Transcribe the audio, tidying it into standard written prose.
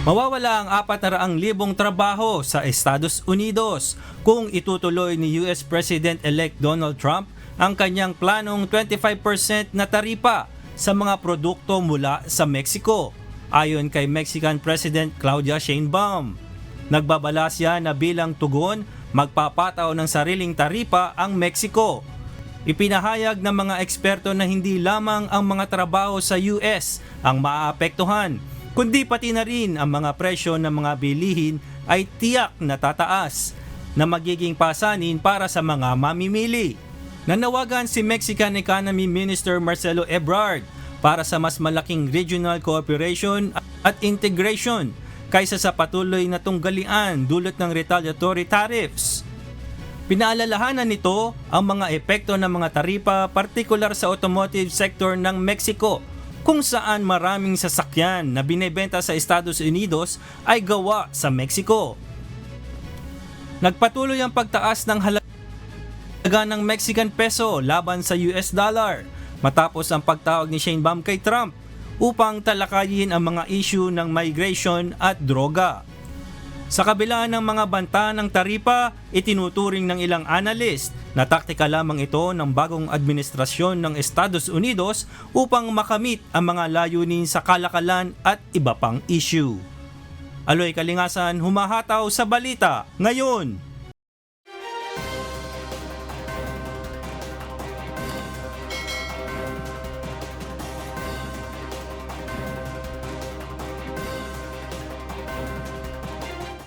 Mawawala ang 400,000 trabaho sa Estados Unidos kung itutuloy ni US President-elect Donald Trump ang kanyang planong 25% na taripa sa mga produkto mula sa Mexico, ayon kay Mexican President Claudia Sheinbaum. Nagbabala siya na bilang tugon, magpapataw ng sariling taripa ang Mexico. Ipinahayag ng mga eksperto na hindi lamang ang mga trabaho sa US ang maaapektuhan, kundi pati na rin ang mga presyo ng mga bilihin ay tiyak na tataas na magiging pasanin para sa mga mamimili. Nanawagan si Mexican Economy Minister Marcelo Ebrard para sa mas malaking regional cooperation at integration kaysa sa patuloy na tunggalian dulot ng retaliatory tariffs. Pinaalalahanan nito ang mga epekto ng mga taripa partikular sa automotive sector ng Mexico, kung saan maraming sasakyan na binebenta sa Estados Unidos ay gawa sa Mexico. Nagpatuloy ang pagtaas ng halaga ng Mexican peso laban sa US dollar matapos ang pagtawag ni Sheinbaum kay Trump upang talakayin ang mga issue ng migration at droga. Sa kabila ng mga banta ng taripa, itinuturing ng ilang analyst na taktika lamang ito ng bagong administrasyon ng Estados Unidos upang makamit ang mga layunin sa kalakalan at iba pang issue. Aloy Kalingasan, humahataw sa balita ngayon.